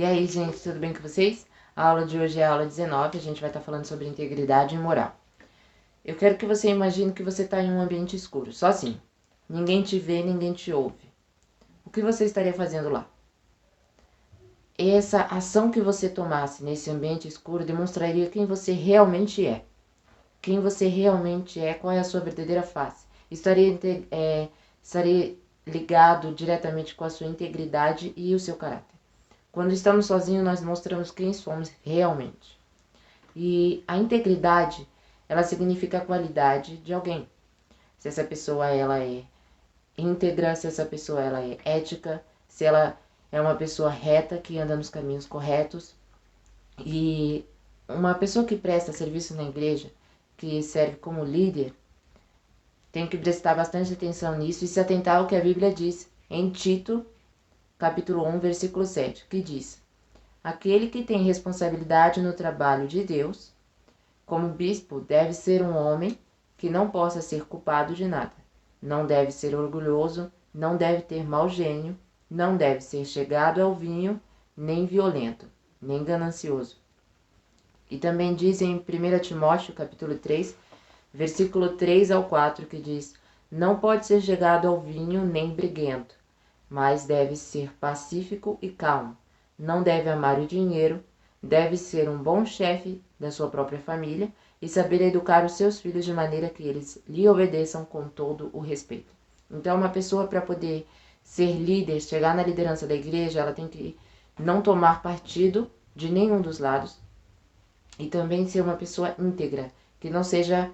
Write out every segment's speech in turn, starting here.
E aí, gente, tudo bem com vocês? A aula de hoje é a aula 19, a gente vai estar falando sobre integridade e moral. Eu quero que você imagine que você está em um ambiente escuro, sozinho. Ninguém te vê, ninguém te ouve. O que você estaria fazendo lá? Essa ação que você tomasse nesse ambiente escuro demonstraria quem você realmente é. Quem você realmente é, qual é a sua verdadeira face. Estaria ligado diretamente com a sua integridade e o seu caráter. Quando estamos sozinhos, nós mostramos quem somos realmente. E a integridade, ela significa a qualidade de alguém. Se essa pessoa ela é íntegra, se essa pessoa ela é ética, se ela é uma pessoa reta que anda nos caminhos corretos. E uma pessoa que presta serviço na igreja, que serve como líder, tem que prestar bastante atenção nisso e se atentar ao que a Bíblia diz em Tito, capítulo 1, versículo 7, que diz: aquele que tem responsabilidade no trabalho de Deus, como bispo, deve ser um homem que não possa ser culpado de nada. Não deve ser orgulhoso, não deve ter mau gênio, não deve ser chegado ao vinho, nem violento, nem ganancioso. E também diz em 1 Timóteo, capítulo 3, versículo 3 ao 4, que diz: não pode ser chegado ao vinho nem briguento, mas deve ser pacífico e calmo. Não deve amar o dinheiro, deve ser um bom chefe da sua própria família e saber educar os seus filhos de maneira que eles lhe obedeçam com todo o respeito. Então, uma pessoa para poder ser líder, chegar na liderança da igreja, ela tem que não tomar partido de nenhum dos lados e também ser uma pessoa íntegra, que não seja,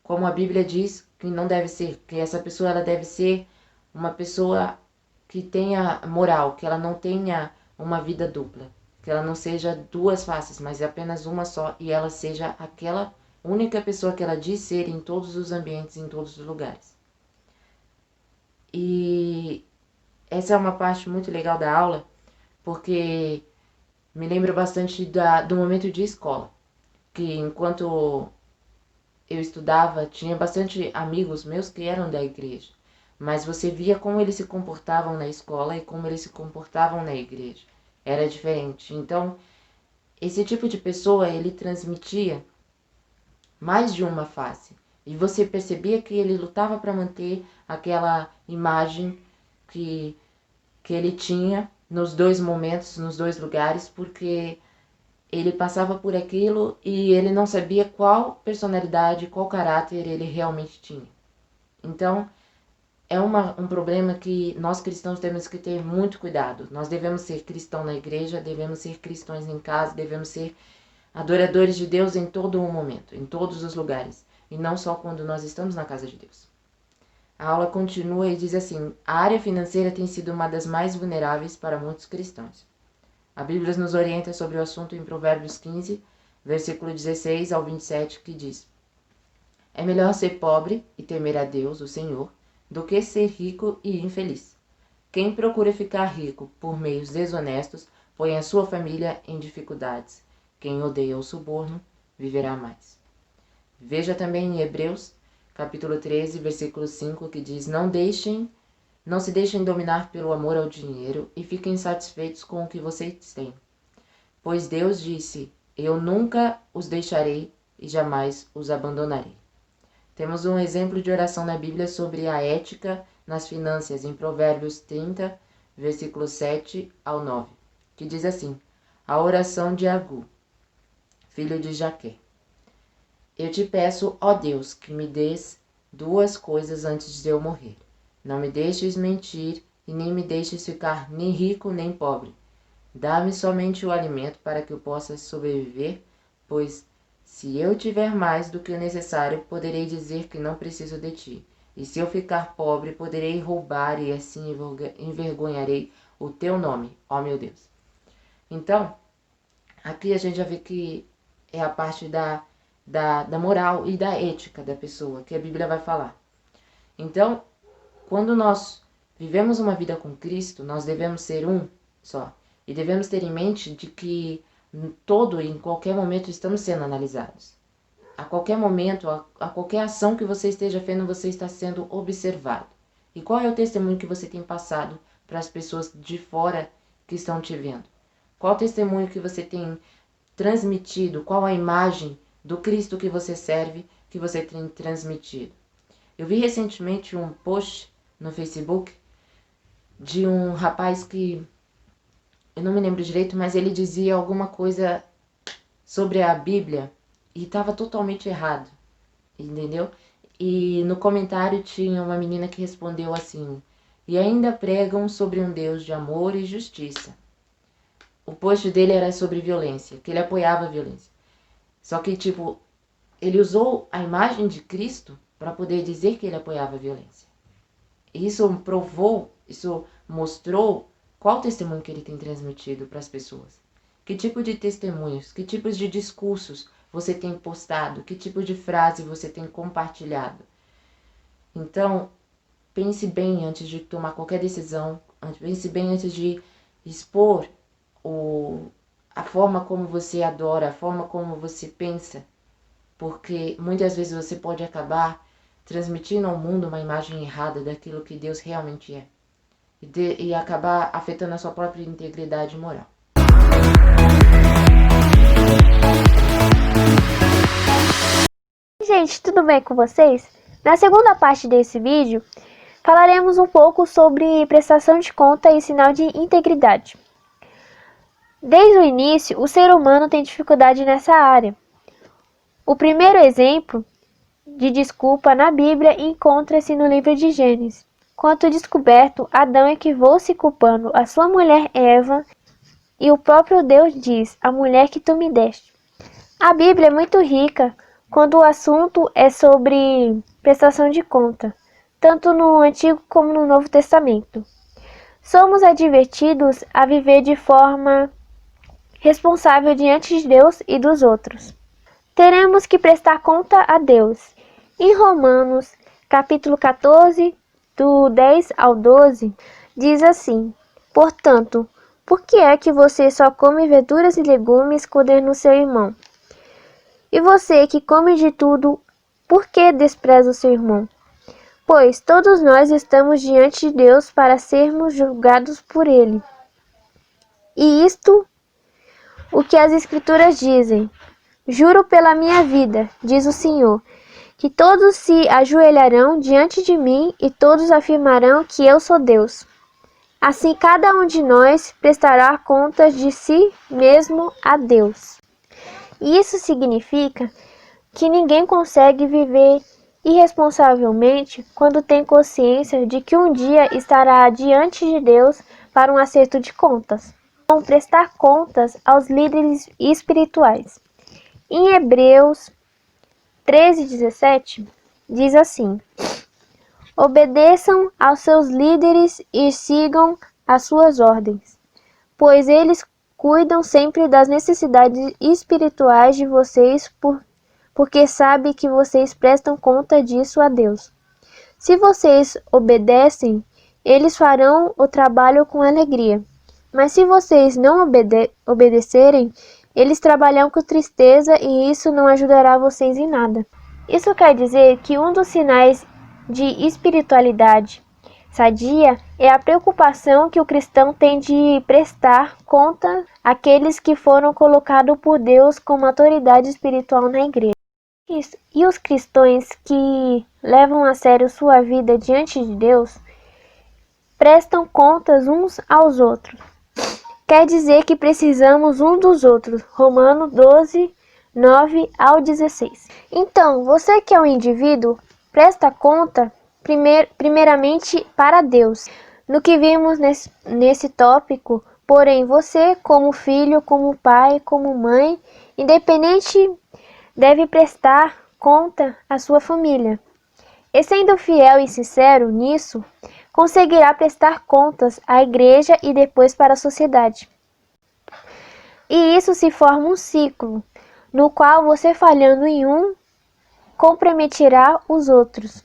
como a Bíblia diz, que não deve ser, que essa pessoa ela deve ser uma pessoa que tenha moral, que ela não tenha uma vida dupla, que ela não seja duas faces, mas apenas uma só, e ela seja aquela única pessoa que ela diz ser em todos os ambientes, em todos os lugares. E essa é uma parte muito legal da aula, porque me lembra bastante do momento de escola, que enquanto eu estudava, tinha bastante amigos meus que eram da igreja, mas você via como eles se comportavam na escola e como eles se comportavam na igreja. Era diferente. Então, esse tipo de pessoa, ele transmitia mais de uma face. E você percebia que ele lutava para manter aquela imagem que ele tinha nos dois momentos, nos dois lugares, porque ele passava por aquilo e ele não sabia qual personalidade, qual caráter ele realmente tinha. Então, é um problema que nós cristãos temos que ter muito cuidado. Nós devemos ser cristãos na igreja, devemos ser cristãos em casa, devemos ser adoradores de Deus em todo o momento, em todos os lugares, e não só quando nós estamos na casa de Deus. A aula continua e diz assim: a área financeira tem sido uma das mais vulneráveis para muitos cristãos. A Bíblia nos orienta sobre o assunto em Provérbios 15, versículo 16 ao 27, que diz: é melhor ser pobre e temer a Deus, o Senhor, do que ser rico e infeliz. Quem procura ficar rico por meios desonestos põe a sua família em dificuldades. Quem odeia o suborno viverá mais. Veja também em Hebreus, capítulo 13, versículo 5, que diz: não se deixem dominar pelo amor ao dinheiro e fiquem satisfeitos com o que vocês têm. Pois Deus disse: eu nunca os deixarei e jamais os abandonarei. Temos um exemplo de oração na Bíblia sobre a ética nas finanças, em Provérbios 30, versículos 7 ao 9, que diz assim: a oração de Agur, filho de Jaqué. Eu te peço, ó Deus, que me dês duas coisas antes de eu morrer. Não me deixes mentir e nem me deixes ficar nem rico nem pobre. Dá-me somente o alimento para que eu possa sobreviver, pois se eu tiver mais do que o necessário, poderei dizer que não preciso de ti. E se eu ficar pobre, poderei roubar e assim envergonharei o teu nome, ó meu Deus. Então, aqui a gente já vê que é a parte da moral e da ética da pessoa, que a Bíblia vai falar. Então, quando nós vivemos uma vida com Cristo, nós devemos ser um só. E devemos ter em mente de que em qualquer momento estamos sendo analisados. A qualquer momento, a qualquer ação que você esteja fazendo, você está sendo observado. E qual é o testemunho que você tem passado para as pessoas de fora que estão te vendo? Qual testemunho que você tem transmitido? Qual a imagem do Cristo que você serve, que você tem transmitido? Eu vi recentemente um post no Facebook de um rapaz que, eu não me lembro direito, mas ele dizia alguma coisa sobre a Bíblia e estava totalmente errado, entendeu? E no comentário tinha uma menina que respondeu assim: e ainda pregam sobre um Deus de amor e justiça. O post dele era sobre violência, que ele apoiava a violência. Só que, tipo, ele usou a imagem de Cristo para poder dizer que ele apoiava a violência. Isso provou, isso mostrou qual testemunho que ele tem transmitido para as pessoas. Que tipo de testemunhos, que tipos de discursos você tem postado, que tipo de frase você tem compartilhado. Então, pense bem antes de tomar qualquer decisão, pense bem antes de expor a forma como você adora, a forma como você pensa, porque muitas vezes você pode acabar transmitindo ao mundo uma imagem errada daquilo que Deus realmente é e acabar afetando a sua própria integridade moral. Gente, tudo bem com vocês? Na segunda parte desse vídeo, falaremos um pouco sobre prestação de conta e sinal de integridade. Desde o início, o ser humano tem dificuldade nessa área. O primeiro exemplo de desculpa na Bíblia encontra-se no livro de Gênesis. Quando descoberto, Adão equivocou-se culpando a sua mulher Eva e o próprio Deus diz, a mulher que tu me deste. A Bíblia é muito rica quando o assunto é sobre prestação de conta, tanto no Antigo como no Novo Testamento. Somos advertidos a viver de forma responsável diante de Deus e dos outros. Teremos que prestar conta a Deus. Em Romanos, capítulo 14, do 10 ao 12, diz assim: portanto, por que é que você só come verduras e legumes condenando seu irmão? E você que come de tudo, por que despreza o seu irmão? Pois todos nós estamos diante de Deus para sermos julgados por Ele. E isto, o que as Escrituras dizem. Juro pela minha vida, diz o Senhor, que todos se ajoelharão diante de mim e todos afirmarão que eu sou Deus. Assim cada um de nós prestará contas de si mesmo a Deus. E isso significa que ninguém consegue viver irresponsavelmente quando tem consciência de que um dia estará diante de Deus para um acerto de contas. Vão prestar contas aos líderes espirituais. Em Hebreus 13:17 diz assim: obedeçam aos seus líderes e sigam as suas ordens, pois eles cuidam sempre das necessidades espirituais de vocês porque sabem que vocês prestam conta disso a Deus. Se vocês obedecem, eles farão o trabalho com alegria. Mas se vocês não obedecerem, eles trabalharão com tristeza e isso não ajudará vocês em nada. Isso quer dizer que um dos sinais de espiritualidade sadia é a preocupação que o cristão tem de prestar conta àqueles que foram colocados por Deus como autoridade espiritual na igreja. E os cristãos que levam a sério sua vida diante de Deus prestam contas uns aos outros. Quer dizer que precisamos um dos outros. Romanos 12, 9 ao 16. Então, você que é um indivíduo, presta conta primeiramente para Deus, no que vimos nesse tópico, porém você, como filho, como pai, como mãe, independente, deve prestar conta à sua família. E sendo fiel e sincero nisso, conseguirá prestar contas à igreja e depois para a sociedade. E isso se forma um ciclo, no qual você falhando em um, comprometerá os outros.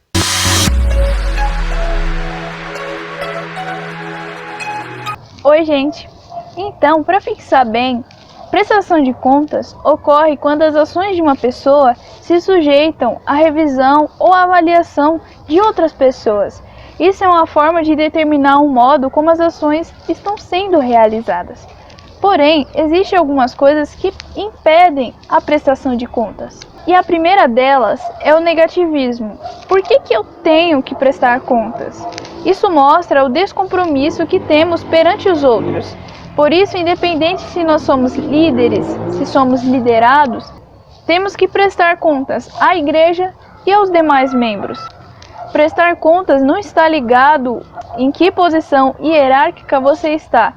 Oi, gente! Então, para fixar bem, prestação de contas ocorre quando as ações de uma pessoa se sujeitam à revisão ou avaliação de outras pessoas. Isso é uma forma de determinar o modo como as ações estão sendo realizadas. Porém, existem algumas coisas que impedem a prestação de contas. E a primeira delas é o negativismo. Por que eu tenho que prestar contas? Isso mostra o descompromisso que temos perante os outros. Por isso, independente se nós somos líderes, se somos liderados, temos que prestar contas à igreja e aos demais membros. Prestar contas não está ligado em que posição hierárquica você está.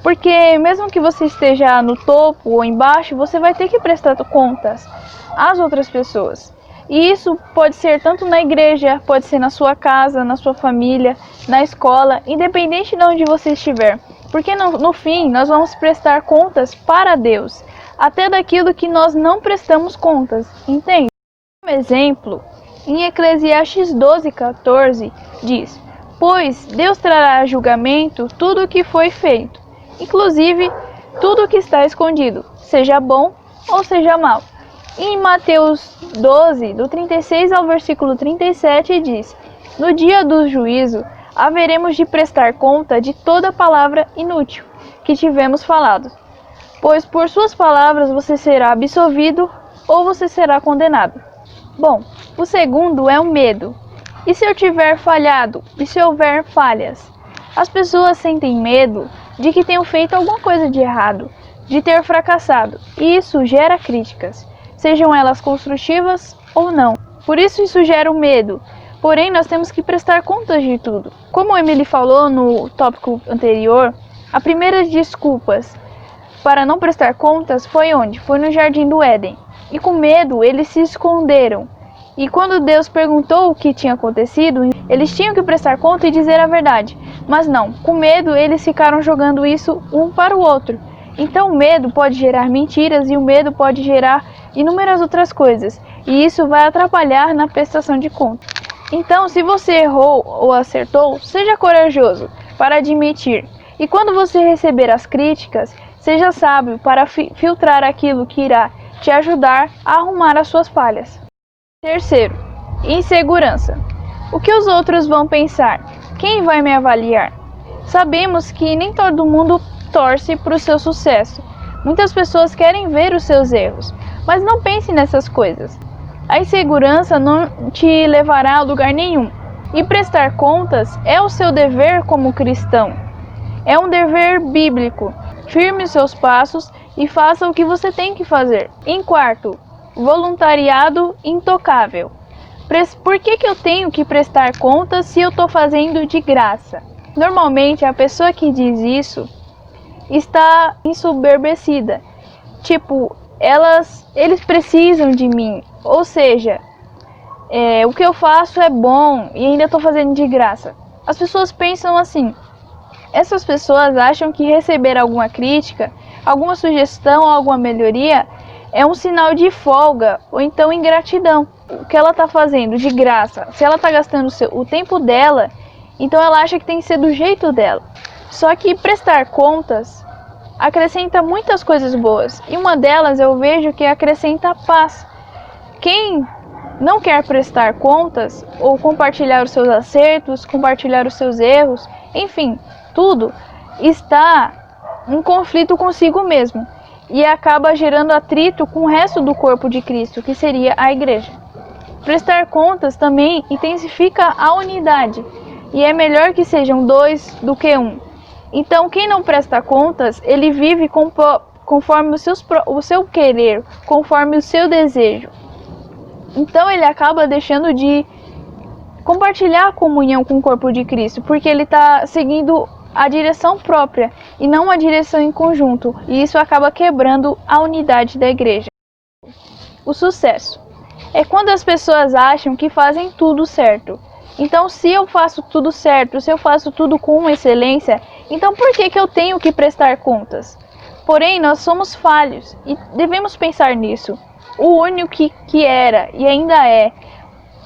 Porque mesmo que você esteja no topo ou embaixo, você vai ter que prestar contas às outras pessoas. E isso pode ser tanto na igreja, pode ser na sua casa, na sua família, na escola, independente de onde você estiver. Porque no fim, nós vamos prestar contas para Deus, até daquilo que nós não prestamos contas, entende? Como exemplo, em Eclesiastes 12:14 diz: "Pois Deus trará a julgamento tudo o que foi feito, inclusive tudo o que está escondido, seja bom ou seja mal." E em Mateus 12, do 36 ao versículo 37 diz: "No dia do juízo, haveremos de prestar conta de toda palavra inútil que tivemos falado, pois por suas palavras você será absolvido ou você será condenado." Bom, o segundo é o medo. E se eu tiver falhado? E se houver falhas? As pessoas sentem medo de que tenham feito alguma coisa de errado, de ter fracassado, e isso gera críticas, sejam elas construtivas ou não. Por isso gera o medo. Porém, nós temos que prestar contas de tudo. Como a Emily falou no tópico anterior, a primeira desculpas para não prestar contas foi onde? Foi no Jardim do Éden. E com medo, eles se esconderam. E quando Deus perguntou o que tinha acontecido, eles tinham que prestar conta e dizer a verdade. Mas não, com medo, eles ficaram jogando isso um para o outro. Então o medo pode gerar mentiras e o medo pode gerar inúmeras outras coisas. E isso vai atrapalhar na prestação de contas. Então, se você errou ou acertou, seja corajoso para admitir. E quando você receber as críticas, seja sábio para filtrar aquilo que irá te ajudar a arrumar as suas falhas. Terceiro, insegurança. O que os outros vão pensar? Quem vai me avaliar? Sabemos que nem todo mundo torce para o seu sucesso. Muitas pessoas querem ver os seus erros, mas não pense nessas coisas. A insegurança não te levará a lugar nenhum. E prestar contas é o seu dever como cristão. É um dever bíblico. Firme os seus passos e faça o que você tem que fazer. Em quarto, voluntariado intocável. Por que eu tenho que prestar contas se eu estou fazendo de graça? Normalmente a pessoa que diz isso está ensoberbecida. Tipo, eles precisam de mim. Ou seja, o que eu faço é bom e ainda estou fazendo de graça. As pessoas pensam assim. Essas pessoas acham que receber alguma crítica, alguma sugestão, alguma melhoria é um sinal de folga ou então ingratidão. O que ela está fazendo de graça, se ela está gastando o tempo dela, então ela acha que tem que ser do jeito dela. Só que prestar contas acrescenta muitas coisas boas. E uma delas eu vejo que acrescenta paz. Quem não quer prestar contas ou compartilhar os seus acertos, compartilhar os seus erros, enfim, tudo está em conflito consigo mesmo. E acaba gerando atrito com o resto do corpo de Cristo, que seria a igreja. Prestar contas também intensifica a unidade, e é melhor que sejam dois do que um. Então, quem não presta contas, ele vive conforme o seu querer, conforme o seu desejo. Então, ele acaba deixando de compartilhar a comunhão com o corpo de Cristo, porque ele está seguindo a direção própria e não a direção em conjunto, e isso acaba quebrando a unidade da igreja. O sucesso é quando as pessoas acham que fazem tudo certo. Então, se eu faço tudo certo, se eu faço tudo com excelência, então por que eu tenho que prestar contas? Porém, nós somos falhos e devemos pensar nisso. O único que era e ainda é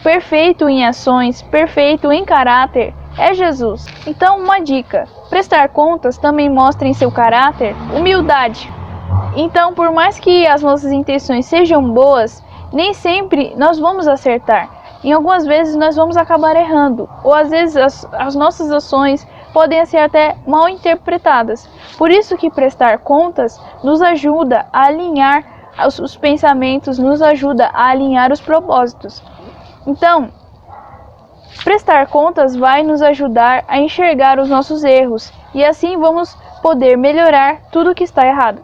perfeito em ações, perfeito em caráter, é Jesus. Então, uma dica: prestar contas também mostra em seu caráter humildade. Então, por mais que as nossas intenções sejam boas, nem sempre nós vamos acertar. Em algumas vezes nós vamos acabar errando, ou às vezes as nossas ações podem ser até mal interpretadas. Por isso que prestar contas nos ajuda a alinhar os pensamentos, nos ajuda a alinhar os propósitos. Então, prestar contas vai nos ajudar a enxergar os nossos erros e assim vamos poder melhorar tudo que está errado.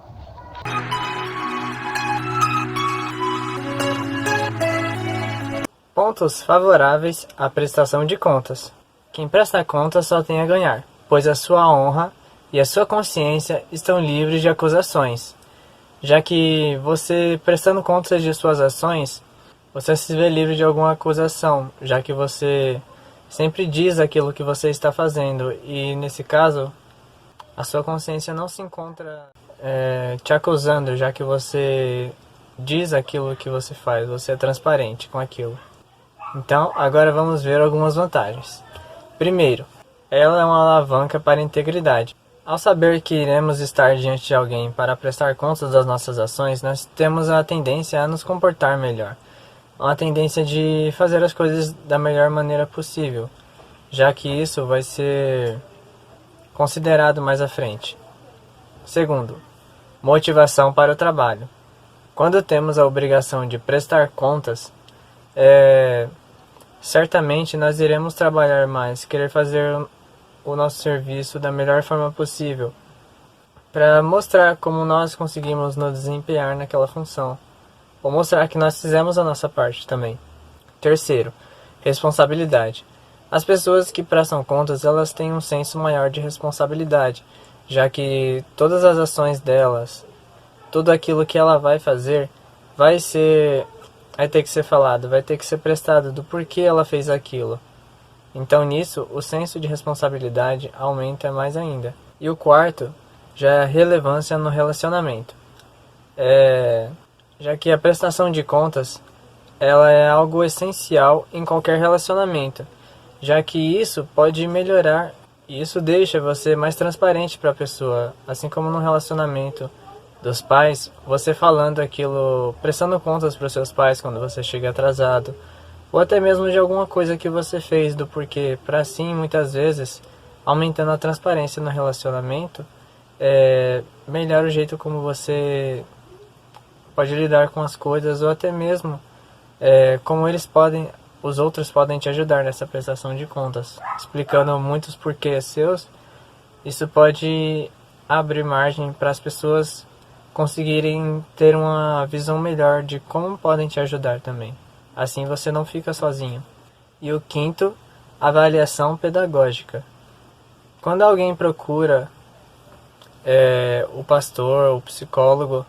Pontos favoráveis à prestação de contas. Quem presta contas só tem a ganhar, pois a sua honra e a sua consciência estão livres de acusações, já que você, prestando contas de suas ações, você se vê livre de alguma acusação, já que você sempre diz aquilo que você está fazendo e, nesse caso, a sua consciência não se encontra te acusando, já que você diz aquilo que você faz, você é transparente com aquilo. Então, agora vamos ver algumas vantagens. Primeiro, ela é uma alavanca para a integridade. Ao saber que iremos estar diante de alguém para prestar contas das nossas ações, nós temos a tendência a nos comportar melhor. Uma tendência de fazer as coisas da melhor maneira possível, já que isso vai ser considerado mais à frente. Segundo, motivação para o trabalho. Quando temos a obrigação de prestar contas, certamente nós iremos trabalhar mais, querer fazer o nosso serviço da melhor forma possível, para mostrar como nós conseguimos nos desempenhar naquela função, ou mostrar que nós fizemos a nossa parte também. Terceiro, responsabilidade. As pessoas que prestam contas, elas têm um senso maior de responsabilidade, já que todas as ações delas, tudo aquilo que ela vai fazer, vai ter que ser falado, vai ter que ser prestado do porquê ela fez aquilo. Então nisso, o senso de responsabilidade aumenta mais ainda. E o quarto, já é a relevância no relacionamento. Já que a prestação de contas, ela é algo essencial em qualquer relacionamento, já que isso pode melhorar, e isso deixa você mais transparente para a pessoa, assim como no relacionamento dos pais, você falando aquilo, prestando contas para os seus pais quando você chega atrasado, ou até mesmo de alguma coisa que você fez, do porquê, para assim, muitas vezes, aumentando a transparência no relacionamento, melhora o jeito como você pode lidar com as coisas, ou até mesmo como os outros podem te ajudar nessa prestação de contas, explicando muitos porquês seus. Isso pode abrir margem para as pessoas conseguirem ter uma visão melhor de como podem te ajudar também. Assim você não fica sozinho. E o quinto, avaliação pedagógica. Quando alguém procura o pastor, o psicólogo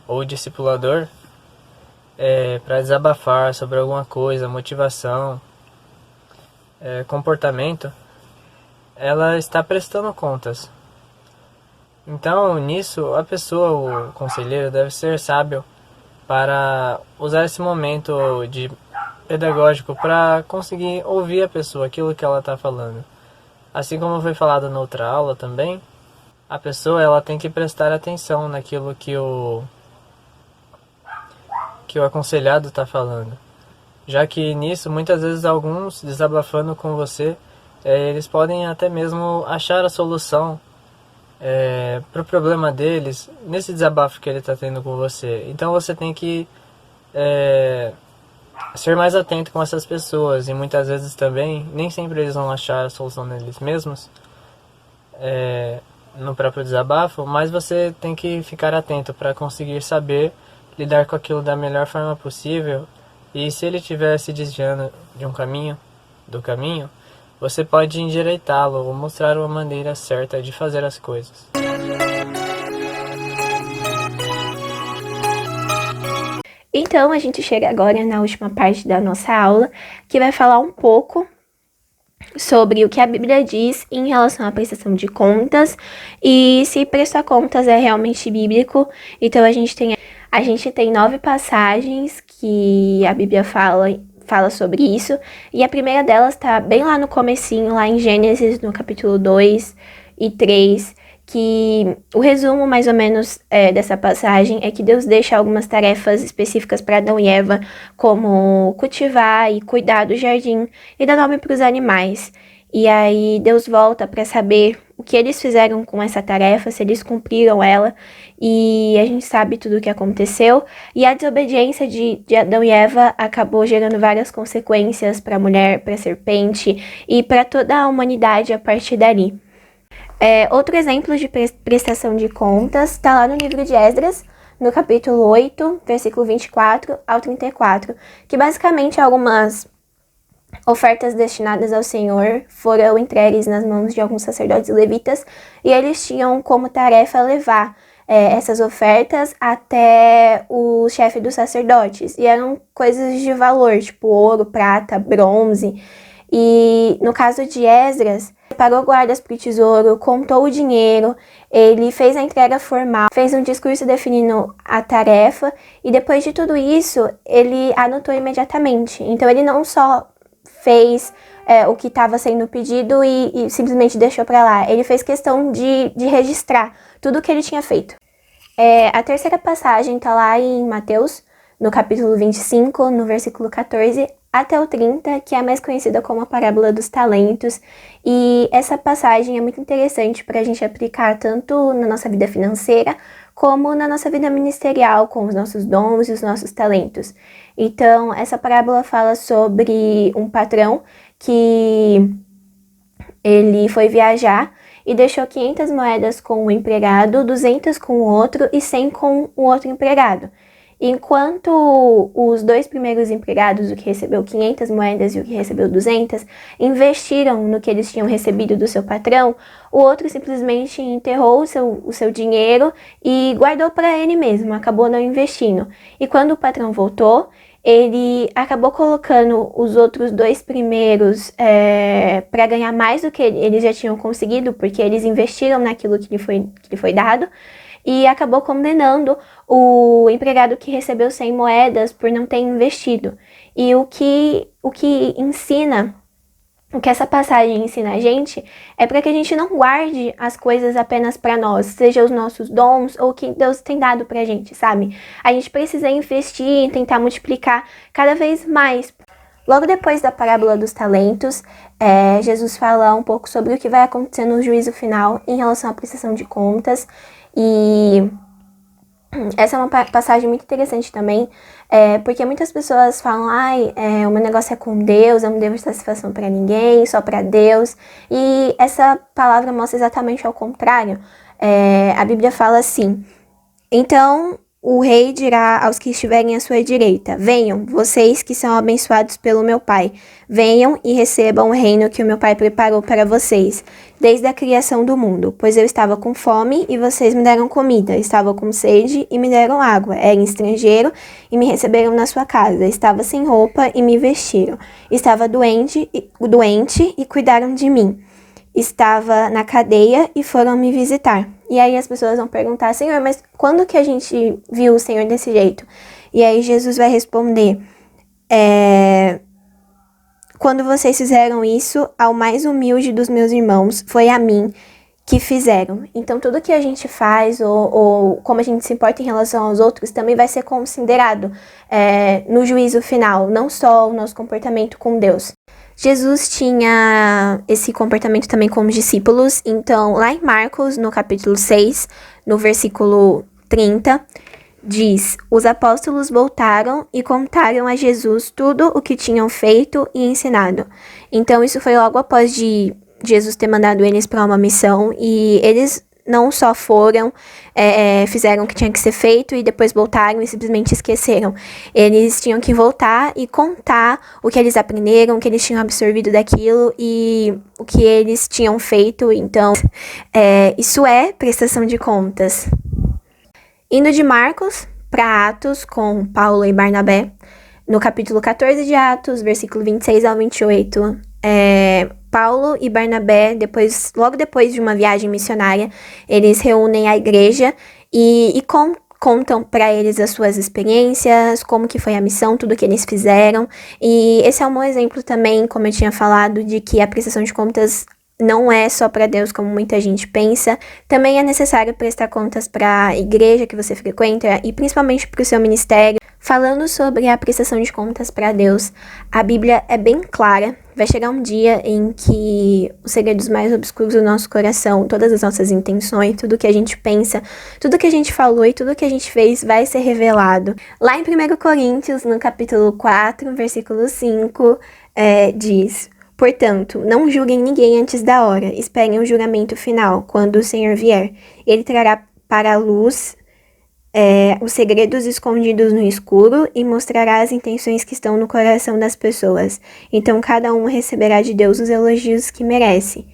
ou o discipulador para desabafar sobre alguma coisa, motivação, comportamento, ela está prestando contas. Então, nisso, a pessoa, o conselheiro, deve ser sábio para usar esse momento pedagógico para conseguir ouvir a pessoa, aquilo que ela está falando. Assim como foi falado na outra aula também, a pessoa ela tem que prestar atenção naquilo que o aconselhado está falando. Já que nisso, muitas vezes, alguns desabafando com você, eles podem até mesmo achar a solução para o problema deles nesse desabafo que ele está tendo com você. Então você tem que ser mais atento com essas pessoas, e muitas vezes também nem sempre eles vão achar a solução neles mesmos no próprio desabafo, mas você tem que ficar atento para conseguir saber lidar com aquilo da melhor forma possível. E se ele estiver se desviando de do caminho, você pode endireitá-lo ou mostrar uma maneira certa de fazer as coisas. Então, a gente chega agora na última parte da nossa aula, que vai falar um pouco sobre o que a Bíblia diz em relação à prestação de contas e se prestar contas é realmente bíblico. Então, a gente tem 9 passagens que a Bíblia fala sobre isso, e a primeira delas tá bem lá no comecinho, lá em Gênesis, no capítulo 2 e 3, que o resumo mais ou menos dessa passagem é que Deus deixa algumas tarefas específicas para Adão e Eva, como cultivar e cuidar do jardim e dar nome para os animais. E aí Deus volta para saber o que eles fizeram com essa tarefa, se eles cumpriram ela, e a gente sabe tudo o que aconteceu. E a desobediência de Adão e Eva acabou gerando várias consequências para a mulher, para a serpente e para toda a humanidade a partir dali. Outro exemplo de prestação de contas está lá no livro de Esdras, no capítulo 8, versículo 24 ao 34, que basicamente algumas ofertas destinadas ao Senhor foram entregues nas mãos de alguns sacerdotes e levitas, e eles tinham como tarefa levar essas ofertas até o chefe dos sacerdotes, e eram coisas de valor, tipo ouro, prata, bronze. E no caso de Esdras, pagou guardas para o tesouro, contou o dinheiro, ele fez a entrega formal, fez um discurso definindo a tarefa, e depois de tudo isso, ele anotou imediatamente. Então ele não só fez o que estava sendo pedido e simplesmente deixou para lá. Ele fez questão de registrar tudo o que ele tinha feito. A terceira passagem está lá em Mateus, no capítulo 25, no versículo 14 até o 30, que é mais conhecida como a parábola dos talentos. E essa passagem é muito interessante para a gente aplicar tanto na nossa vida financeira, como na nossa vida ministerial, com os nossos dons e os nossos talentos. Então, essa parábola fala sobre um patrão que ele foi viajar e deixou 500 moedas com um empregado, 200 com o outro e 100 com o outro empregado. Enquanto os dois primeiros empregados, o que recebeu 500 moedas e o que recebeu 200, investiram no que eles tinham recebido do seu patrão, o outro simplesmente enterrou o seu dinheiro e guardou para ele mesmo, acabou não investindo. E quando o patrão voltou, ele acabou colocando os outros dois primeiros para ganhar mais do que eles já tinham conseguido, porque eles investiram naquilo que lhe foi dado, e acabou condenando o empregado que recebeu 100 moedas por não ter investido. E o que ensina, o que essa passagem ensina a gente, é para que a gente não guarde as coisas apenas para nós, seja os nossos dons ou o que Deus tem dado pra gente, sabe? A gente precisa investir e tentar multiplicar cada vez mais. Logo depois da parábola dos talentos, Jesus fala um pouco sobre o que vai acontecer no juízo final em relação à prestação de contas. E essa é uma passagem muito interessante também, porque muitas pessoas falam, o meu negócio é com Deus, eu não devo satisfação para ninguém, só para Deus. E essa palavra mostra exatamente ao contrário. A Bíblia fala assim: então o rei dirá aos que estiverem à sua direita: venham, vocês que são abençoados pelo meu Pai, venham e recebam o reino que o meu Pai preparou para vocês, desde a criação do mundo. Pois eu estava com fome e vocês me deram comida, estava com sede e me deram água, era estrangeiro e me receberam na sua casa, estava sem roupa e me vestiram, estava doente e cuidaram de mim, estava na cadeia e foram me visitar. E aí as pessoas vão perguntar: Senhor, mas quando que a gente viu o Senhor desse jeito? E aí Jesus vai responder: quando vocês fizeram isso ao mais humilde dos meus irmãos, foi a mim que fizeram. Então tudo que a gente faz ou como a gente se importa em relação aos outros também vai ser considerado no juízo final, não só o nosso comportamento com Deus. Jesus tinha esse comportamento também com os discípulos. Então, lá em Marcos, no capítulo 6, no versículo 30, diz: os apóstolos voltaram e contaram a Jesus tudo o que tinham feito e ensinado. Então, isso foi logo após de Jesus ter mandado eles para uma missão, e eles não só foram, fizeram o que tinha que ser feito e depois voltaram e simplesmente esqueceram. Eles tinham que voltar e contar o que eles aprenderam, o que eles tinham absorvido daquilo e o que eles tinham feito. Então, isso é prestação de contas. Indo de Marcos para Atos com Paulo e Barnabé, no capítulo 14 de Atos, versículo 26 ao 28, Paulo e Barnabé, logo depois de uma viagem missionária, eles reúnem a igreja e contam para eles as suas experiências, como que foi a missão, tudo que eles fizeram. E esse é um bom exemplo também, como eu tinha falado, de que a prestação de contas não é só para Deus, como muita gente pensa. Também é necessário prestar contas para a igreja que você frequenta e principalmente para o seu ministério. Falando sobre a prestação de contas para Deus, a Bíblia é bem clara. vai chegar um dia em que os segredos mais obscuros do nosso coração, todas as nossas intenções, tudo que a gente pensa, tudo que a gente falou e tudo que a gente fez vai ser revelado. Lá em 1 Coríntios, no capítulo 4, versículo 5, diz: portanto, não julguem ninguém antes da hora, esperem o julgamento final, quando o Senhor vier. Ele trará para a luz os segredos escondidos no escuro e mostrará as intenções que estão no coração das pessoas. Então, cada um receberá de Deus os elogios que merece.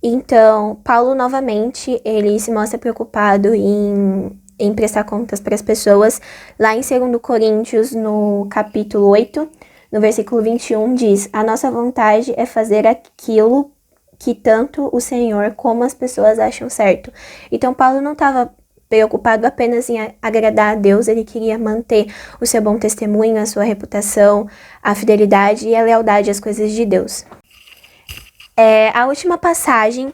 Então, Paulo, novamente, ele se mostra preocupado em prestar contas para as pessoas. Lá em 2 Coríntios, no capítulo 8, no versículo 21, diz: a nossa vontade é fazer aquilo que tanto o Senhor como as pessoas acham certo. Então, Paulo não estava preocupado apenas em agradar a Deus, ele queria manter o seu bom testemunho, a sua reputação, a fidelidade e a lealdade às coisas de Deus. A última passagem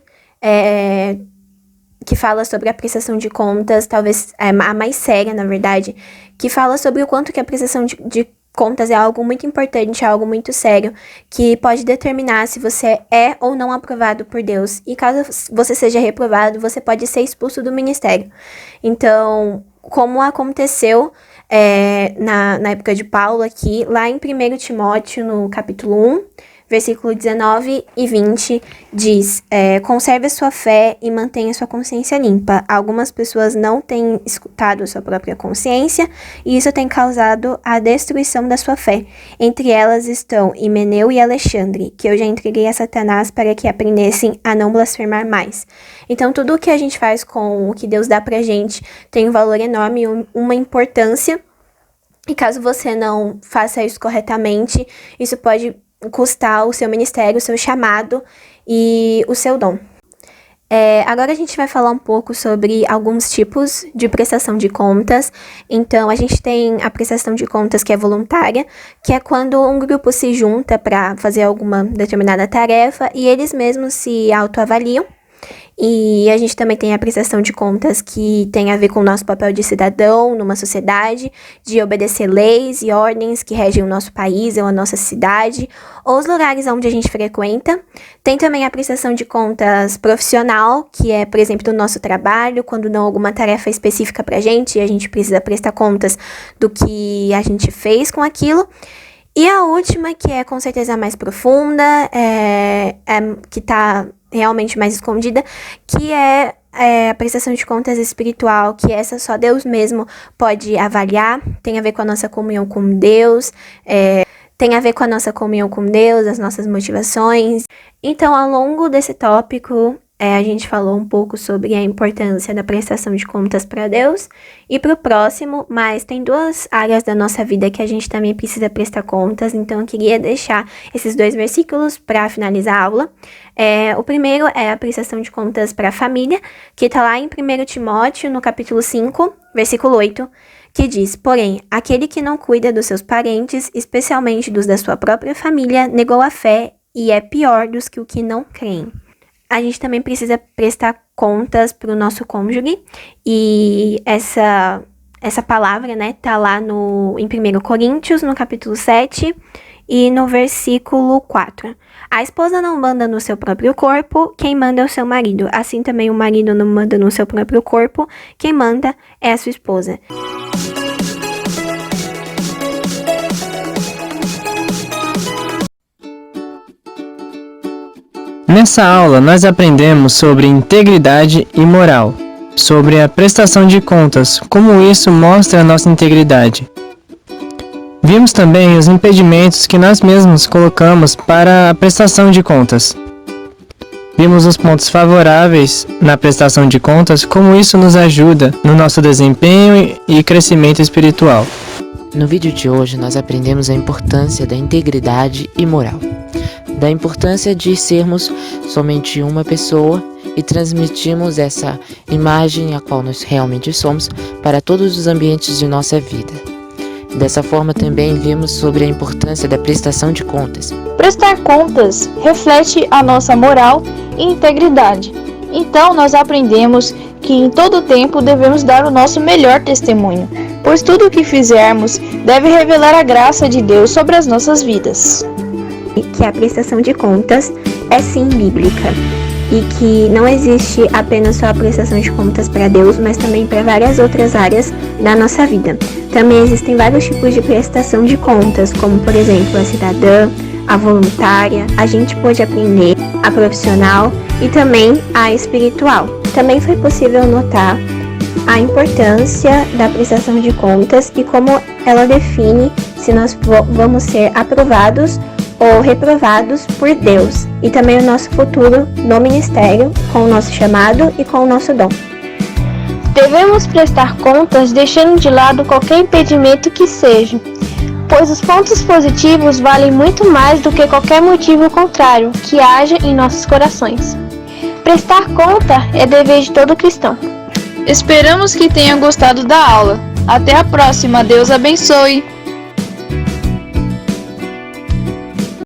que fala sobre a prestação de contas, talvez a mais séria, na verdade, que fala sobre o quanto que a prestação de contas é algo muito importante, algo muito sério, que pode determinar se você é ou não aprovado por Deus. E caso você seja reprovado, você pode ser expulso do ministério. Então, como aconteceu na época de Paulo aqui, lá em 1 Timóteo, no capítulo 1, versículo 19 e 20, diz: conserve a sua fé e mantenha sua consciência limpa. Algumas pessoas não têm escutado a sua própria consciência e isso tem causado a destruição da sua fé. Entre elas estão Himeneu e Alexandre, que eu já entreguei a Satanás para que aprendessem a não blasfemar mais. Então, tudo o que a gente faz com o que Deus dá pra gente tem um valor enorme, uma importância. E caso você não faça isso corretamente, isso pode custar o seu ministério, o seu chamado e o seu dom. Agora a gente vai falar um pouco sobre alguns tipos de prestação de contas. Então, a gente tem a prestação de contas que é voluntária, que é quando um grupo se junta para fazer alguma determinada tarefa e eles mesmos se autoavaliam. E a gente também tem a prestação de contas que tem a ver com o nosso papel de cidadão numa sociedade, de obedecer leis e ordens que regem o nosso país ou a nossa cidade, ou os lugares onde a gente frequenta. Tem também a prestação de contas profissional, que é, por exemplo, do nosso trabalho, quando dão alguma tarefa específica pra gente e a gente precisa prestar contas do que a gente fez com aquilo. E a última, que é com certeza mais profunda, que tá realmente mais escondida, que é a prestação de contas espiritual, que essa só Deus mesmo pode avaliar, tem a ver com a nossa comunhão com Deus, as nossas motivações. Então, ao longo desse tópico, a gente falou um pouco sobre a importância da prestação de contas para Deus e para o próximo, mas tem duas áreas da nossa vida que a gente também precisa prestar contas, então eu queria deixar esses 2 versículos para finalizar a aula. O primeiro é a prestação de contas para a família, que está lá em 1 Timóteo, no capítulo 5, versículo 8, que diz: porém, aquele que não cuida dos seus parentes, especialmente dos da sua própria família, negou a fé e é pior dos que o que não creem. A gente também precisa prestar contas para o nosso cônjuge, e essa palavra, tá lá em 1 Coríntios, no capítulo 7 e no versículo 4. A esposa não manda no seu próprio corpo, quem manda é o seu marido. Assim também o marido não manda no seu próprio corpo, quem manda é a sua esposa. Nessa aula, nós aprendemos sobre integridade e moral, sobre a prestação de contas, como isso mostra a nossa integridade. Vimos também os impedimentos que nós mesmos colocamos para a prestação de contas. Vimos os pontos favoráveis na prestação de contas, como isso nos ajuda no nosso desempenho e crescimento espiritual. No vídeo de hoje, nós aprendemos a importância da integridade e moral, da importância de sermos somente uma pessoa e transmitirmos essa imagem a qual nós realmente somos para todos os ambientes de nossa vida. Dessa forma, também vimos sobre a importância da prestação de contas. Prestar contas reflete a nossa moral e integridade. Então, nós aprendemos que em todo tempo devemos dar o nosso melhor testemunho, pois tudo o que fizermos deve revelar a graça de Deus sobre as nossas vidas. que a prestação de contas é sim bíblica e que não existe apenas só a prestação de contas para Deus, mas também para várias outras áreas da nossa vida. Também existem vários tipos de prestação de contas, como por exemplo a cidadã, a voluntária, a gente pôde aprender, a profissional e também a espiritual. Também foi possível notar a importância da prestação de contas e como ela define se nós vamos ser aprovados ou reprovados por Deus, e também o nosso futuro no ministério, com o nosso chamado e com o nosso dom. Devemos prestar contas deixando de lado qualquer impedimento que seja, pois os pontos positivos valem muito mais do que qualquer motivo contrário que haja em nossos corações. Prestar conta é dever de todo cristão. Esperamos que tenha gostado da aula. Até a próxima, Deus abençoe!